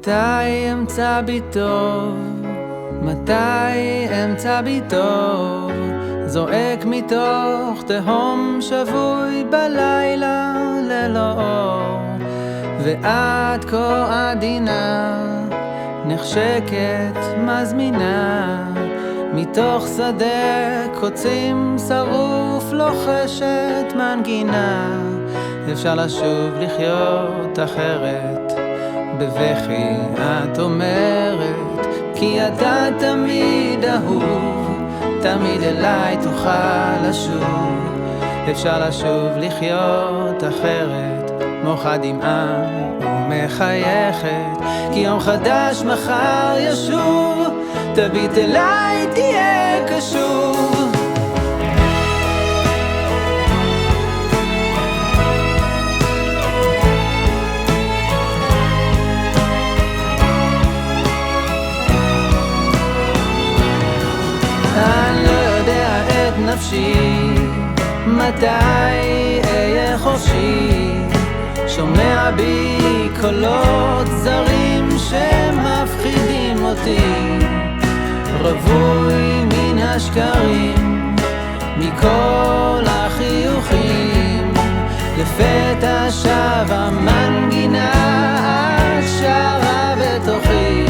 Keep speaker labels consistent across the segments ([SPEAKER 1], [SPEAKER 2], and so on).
[SPEAKER 1] מתי אמצא בי טוב? מתי אמצא בי טוב? זועק מתוך תהום שבוי בלילה ללא אור, ואת כה עדינה, נחשקת, מזמינה, מתוך שדה קוצים שרוף לוחשת מנגינה. אפשר לשוב לחיות אחרת, בבכי את אומרת, כי אתה תמיד אהוב, תמיד אליי תוכל לשוב. אפשר לשוב לחיות אחרת, מוחה דמעה ומחייכת, כי יום חדש מחר ישוב, תביט אליי תהיה קשוב. אני לא יודע את נפשי, מתי אהיה חופשי, שומע בי קולות זרים שמפחידים אותי, רווי מן השקרים, מכל החיוכים, לפתע שב המנגינה שרה בתוכי.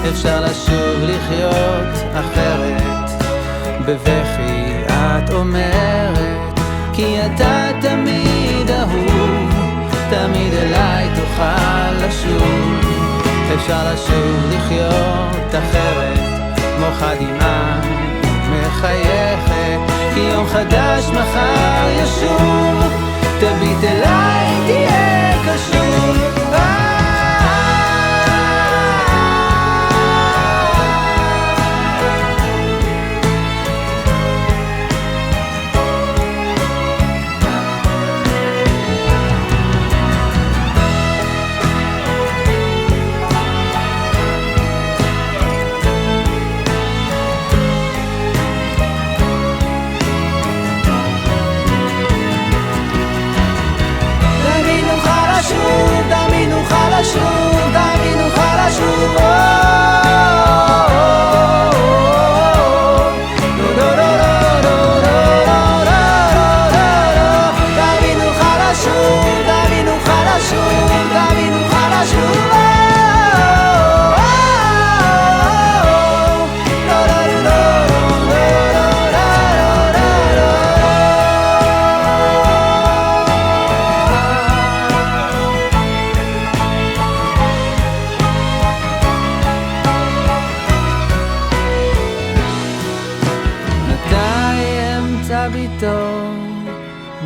[SPEAKER 1] אפשר לשוב לחיות אחרת, בבכי את אומרת, כי אתה תמיד אהוב, תמיד אליי תוכל לשוב. אפשר לשוב לחיות אחרת, מוחה דמעה מחייכת, כי יום חדש מחר ישוב, תביט אליי תהיה קשוב.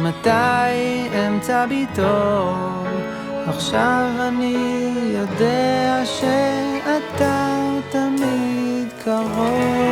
[SPEAKER 1] מתי אמצא בי טוב? עכשיו אני יודע שאתה תמיד קרוב.